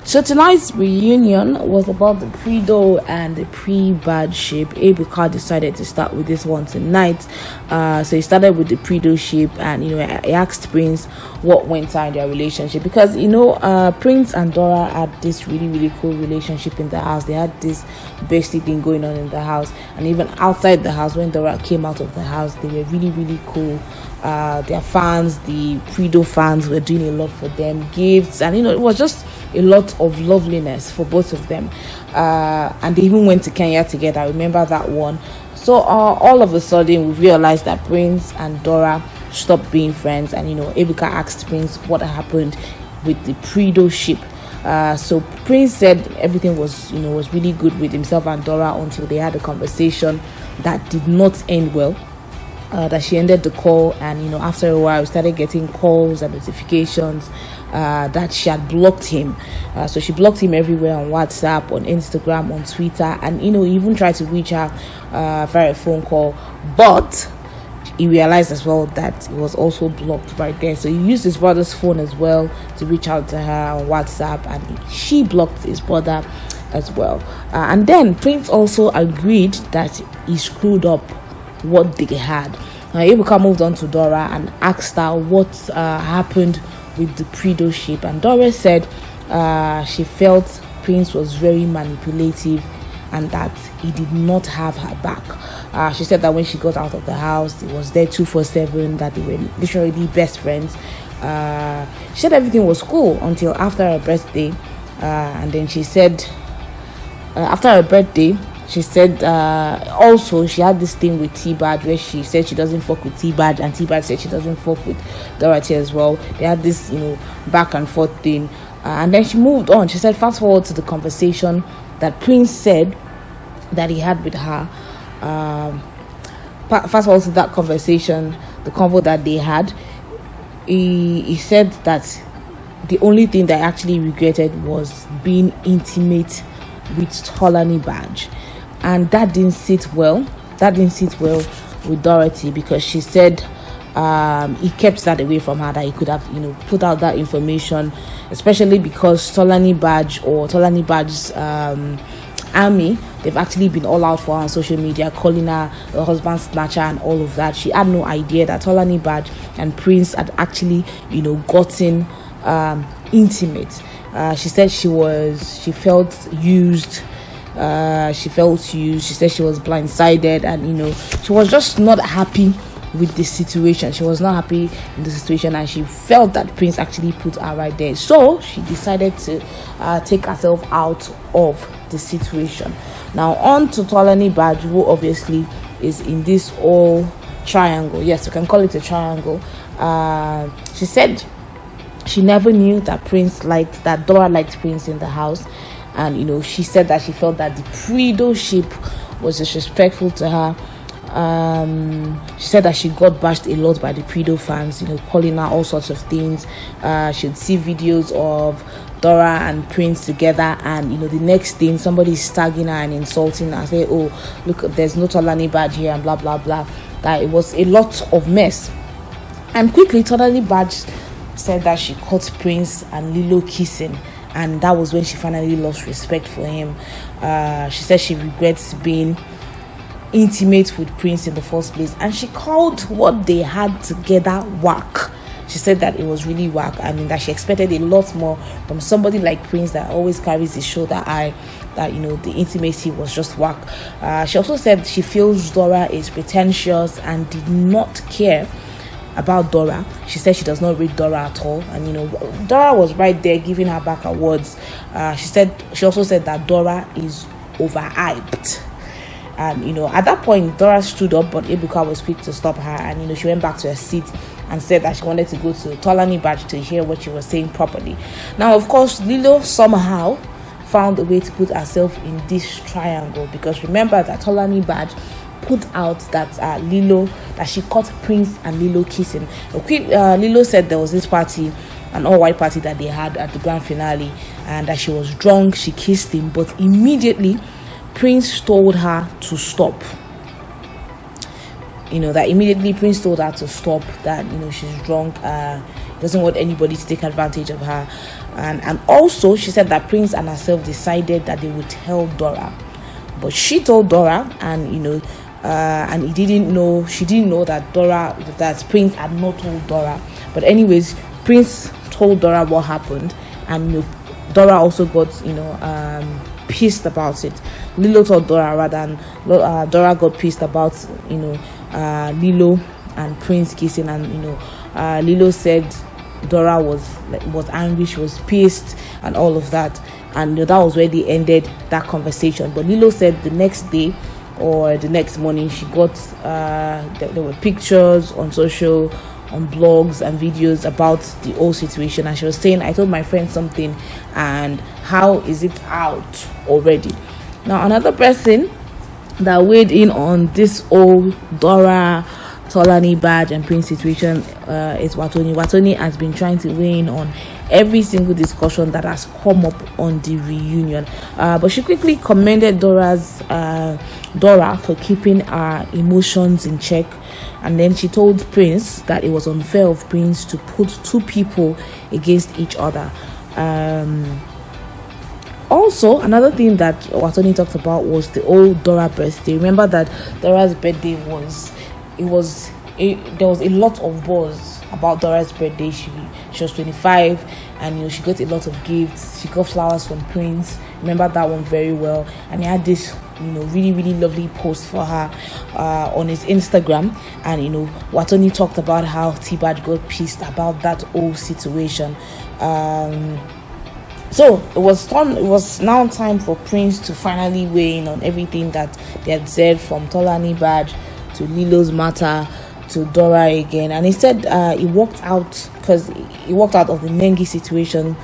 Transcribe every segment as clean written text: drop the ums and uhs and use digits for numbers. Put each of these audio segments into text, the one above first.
So tonight's reunion was about the pre-Do and the pre-Bad ship. Ebuka decided to start with this one tonight. So he started with the pre-Do ship, and he asked Prince what went on in their relationship, because Prince and Dora had this really cool relationship in the house. They had this bestie thing going on in the house, and even outside the house. When Dora came out of the house, they were really cool. Their fans, the pre-Do fans, were doing a lot for them, gifts, and it was just a lot of loveliness for both of them. And they even went to Kenya together. I remember that one. So all of a sudden we realized that Prince and Dora stopped being friends, and Ebuka asked Prince what happened with the pre-Do ship. So Prince said everything was really good with himself and Dora until they had a conversation that did not end well. That she ended the call, and after a while we started getting calls and notifications that she had blocked him. So she blocked him everywhere, on WhatsApp, on Instagram, on Twitter, and he even tried to reach her via a phone call, but he realized as well that it was also blocked right there. So he used his brother's phone as well to reach out to her on WhatsApp, and she blocked his brother as well. And then Prince also agreed that he screwed up what they had. Ebuka moved on to Dora and asked her what happened with the pre-Do ship, and Dora said she felt Prince was very manipulative and that he did not have her back. She said that when she got out of the house, he was there 24/7, that they were literally best friends. She said everything was cool until after her birthday, and then she said after her birthday, she said also she had this thing with Tbaj, where she said she doesn't fuck with Tbaj, and Tbaj said she doesn't fuck with Dorathy as well. They had this back and forth thing, and then she moved on. She said fast forward to the conversation that Prince said that he had with her. Fast forward to that conversation, the convo that they had. He said that the only thing that I actually regretted was being intimate with Tolanibaj. And that didn't sit well. With Dorathy, because she said he kept that away from her, that he could have put out that information, especially because Tolanibaj or Tolanibaj's army, they've actually been all out for her on social media, calling her a husband snatcher and all of that. She had no idea that Tolanibaj and Prince had actually gotten intimate. She said she felt used. She said she was blindsided, and she was just not happy with the situation. She was not happy in the situation, and she felt that Prince actually put her right there. So she decided to take herself out of the situation. Now on to Tolanibaj, who obviously is in this whole triangle. Yes, we can call it a triangle. She said she never knew that Dora liked Prince in the house. And she said that she felt that the pre-Do ship was disrespectful to her. She said that she got bashed a lot by the pre-Do fans, calling her all sorts of things. She'd see videos of Dora and Prince together, and the next thing somebody's tagging her and insulting her, say, oh look, there's no Tolanibaj here, and blah blah blah. That it was a lot of mess. And quickly Tolanibaj said that she caught Prince and Lilo kissing, and that was when she finally lost respect for him. She said she regrets being intimate with Prince in the first place, and she called what they had together whack. She said that it was really whack. I mean, that she expected a lot more from somebody like Prince, that always carries his shoulder eye, that the intimacy was just whack. She also said she feels Dora is pretentious and did not care about Dora. She said she does not rate Dora at all, and Dora was right there giving her back awards. She also said that Dora is overhyped, and at that point Dora stood up, but Ebuka was quick to stop her, and she went back to her seat and said that she wanted to go to Tolanibaj to hear what she was saying properly. Now of course Lilo somehow found a way to put herself in this triangle, because remember that Tolanibaj put out that that she caught Prince and Lilo kissing. Lilo said there was this party, an all-white party that they had at the grand finale, and that she was drunk, she kissed him, but immediately Prince told her to stop. That immediately Prince told her to stop, that she's drunk. doesn't want anybody to take advantage of her. And also she said that Prince and herself decided that they would tell Dora, but she told Dora, and and she didn't know that Prince had not told Dora. But anyways, Prince told Dora what happened, and Dora also got pissed about it. Lilo told Dora rather, and Dora got pissed about Lilo and Prince kissing, and Lilo said Dora was angry, she was pissed and all of that, and that was where they ended that conversation. But Lilo said the next day or the next morning she got there were pictures on social, on blogs and videos about the whole situation, and she was saying, I told my friend something, and how is it out already? Now another person that weighed in on this whole Dora, Tolani, and Prince situation is Watoni. Watoni has been trying to weigh in on every single discussion that has come up on the reunion, but she quickly commended Dora for keeping her emotions in check, and then she told Prince that it was unfair of Prince to put two people against each other. Also, another thing that Watoni talked about was the old Dora birthday. Remember that Dora's birthday there was a lot of buzz about Dora's birthday. She was 25, and she got a lot of gifts. She got flowers from Prince. Remember that one very well. And he had this really, really lovely post for her on his Instagram, and Watoni talked about how Tbaj got pissed about that whole situation. So it was now time for Prince to finally weigh in on everything that they had said, from Tolanibaj to Lilo's matter to Dora again. And he said he walked out of the Nengi situation,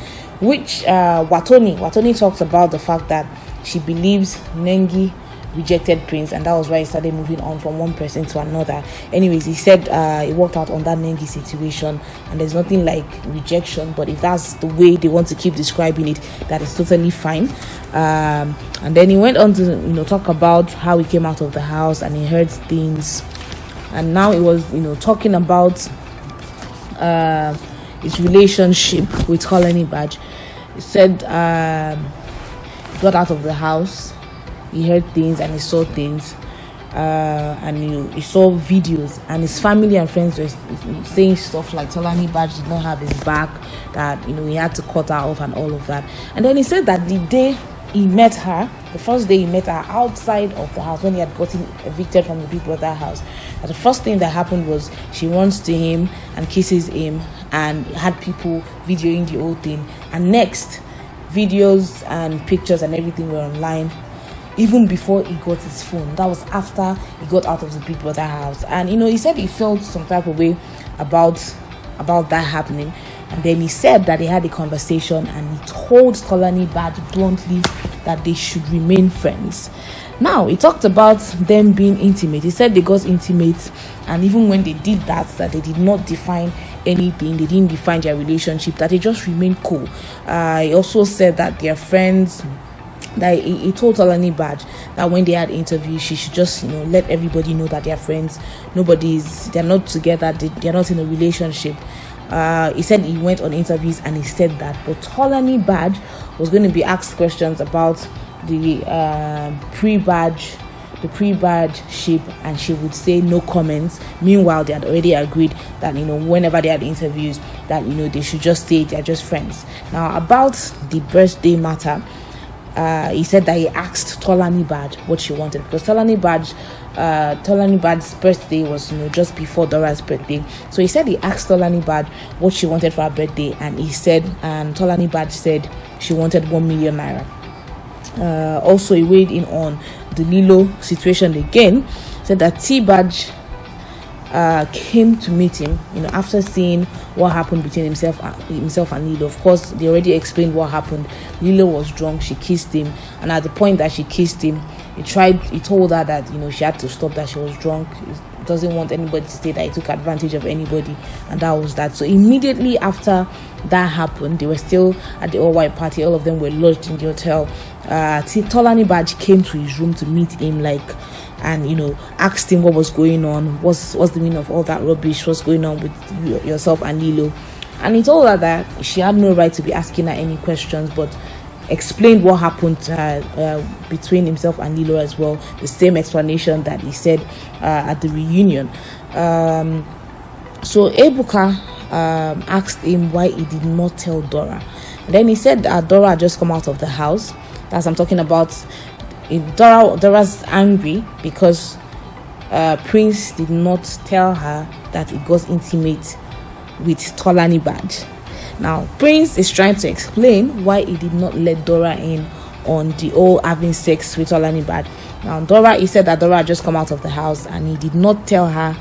which Watoni talks about the fact that she believes Nengi rejected Prince, and that was why he started moving on from one person to another. Anyways, he said he worked out on that Nengi situation, and there's nothing like rejection, but if that's the way they want to keep describing it, that is totally fine. And then he went on to talk about how he came out of the house and he heard things, and now he was talking about his relationship with Tolanibaj. He said he got out of the house, he heard things and he saw things, and he saw videos, and his family and friends were saying stuff like Tolanibaj did not have his back, that he had to cut her off and all of that. And then he said that the day he met her, the first day he met her outside of the house, when he had gotten evicted from the Big Brother house, that the first thing that happened was she runs to him and kisses him, and had people videoing the whole thing. And next, videos and pictures and everything were online, even before he got his phone. That was after he got out of the Big Brother house. And he said he felt some type of way about that happening. And then he said that they had a conversation, and he told Tolanibaj bluntly that they should remain friends. Now, he talked about them being intimate. He said they got intimate, and even when they did that they did not define anything. They didn't define their relationship, that they just remained cool. He also said that they're friends. That he told Tolanibaj that when they had interviews, she should just let everybody know that they're friends. They're not together, they're not in a relationship. He said he went on interviews and he said that, but Tolanibaj was going to be asked questions about the pre-badge ship, and she would say no comments. Meanwhile, they had already agreed that whenever they had interviews, that they should just say they're just friends. Now, about the birthday matter, he said that he asked Tolanibaj what she wanted, because Tolanibaj's birthday was just before Dora's birthday. So he said he asked Tolanibaj what she wanted for her birthday, and Tolanibaj said she wanted 1 million naira. Also, he weighed in on the Lilo situation again. Said that Tbaj came to meet him after seeing what happened between himself and Lilo. Of course, they already explained what happened. Lilo was drunk, she kissed him, and at the point that she kissed him, he told her that she had to stop, that she was drunk. He doesn't want anybody to say that he took advantage of anybody, and that was that. So immediately after that happened, they were still at the all-white party. All of them were lodged in the hotel. Tolanibaj came to his room to meet him, and asked him what was going on, what's the meaning of all that rubbish, what's going on with yourself and Lilo. And he told her that she had no right to be asking her any questions, but explained what happened to her between himself and Lilo as well. The same explanation that he said at the reunion. So Ebuka asked him why he did not tell Dora. And then he said that Dora had just come out of the house. That's I'm talking about. Dora's angry because Prince did not tell her that he got intimate with Tolanibaj. Now, Prince is trying to explain why he did not let Dora in on the whole having sex with Tolanibaj. Now, he said that Dora had just come out of the house and he did not tell her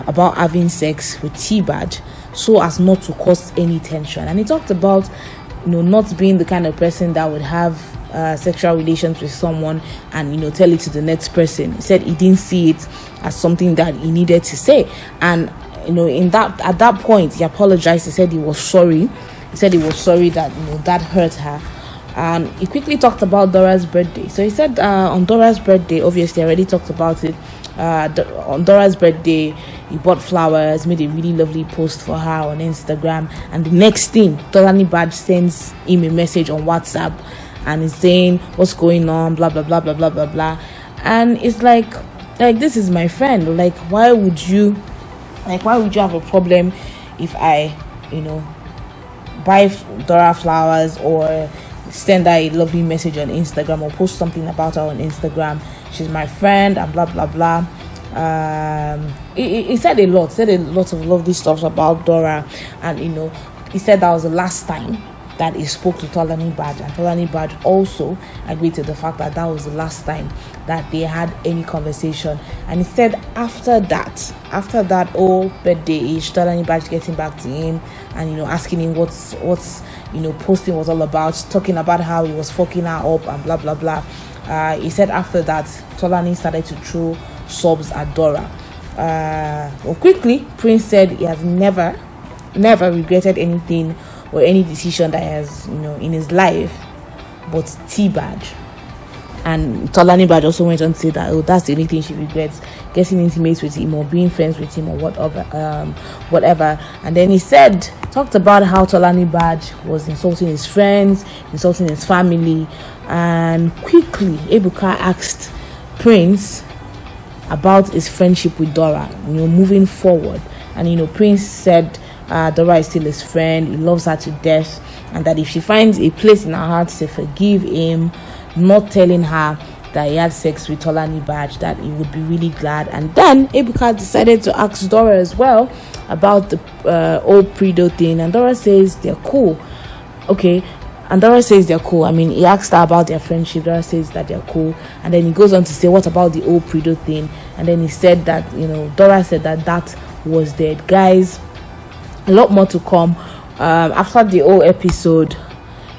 about having sex with Tbaj so as not to cause any tension. And he talked about, not being the kind of person that would have sexual relations with someone and tell it to the next person. He said he didn't see it as something that he needed to say, and at that point he apologized. He said he was sorry. He said he was sorry that that hurt her. And he quickly talked about Dora's birthday. So he said on Dora's birthday, obviously I already talked about it, on Dora's birthday he bought flowers, made a really lovely post for her on Instagram, and the next thing Tolanibaj sends him a message on WhatsApp and is saying what's going on, blah blah blah blah blah blah blah. And it's like this is my friend. Like why would you have a problem if I buy Dora flowers or send her a lovely message on Instagram or post something about her on Instagram? She's my friend and blah blah blah. He said a lot of lovely stuff about Dora, and he said that was the last time that he spoke to Tolanibaj, and Tolanibaj also agreed to the fact that was the last time that they had any conversation. And he said after that whole birthday age, Tolanibaj getting back to him and asking him what's posting was all about, talking about how he was fucking her up and blah blah blah. He said after that Tolani started to throw subs at Dora. Quickly Prince said he has never regretted anything or any decision that he has in his life but Tbaj. And Tolanibaj also went on to say that that's the only thing she regrets, getting intimate with him or being friends with him or whatever. And then he talked about how Tolanibaj was insulting his friends, insulting his family. And quickly Ebuka asked Prince about his friendship with Dora, moving forward. And Prince said Dora is still his friend, he loves her to death, and that if she finds a place in her heart to forgive him not telling her that he had sex with Tolanibaj, that he would be really glad. And then Ebuka decided to ask Dora as well about the old Prido thing, and Dora says they're cool. Okay, and Dora says they're cool. I mean, he asked her about their friendship. Dora says that they're cool, and then he goes on to say, what about the old Prido thing? And then he said that Dora said that was dead. Guys, a lot more to come after the whole episode.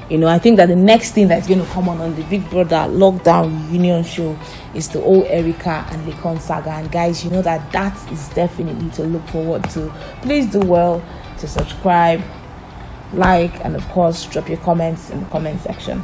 I think that the next thing that's going to come on the Big Brother Lockdown Reunion show is the old Erica and Laycon saga. And guys, that is definitely to look forward to. Please do well to subscribe, like, and of course drop your comments in the comment section.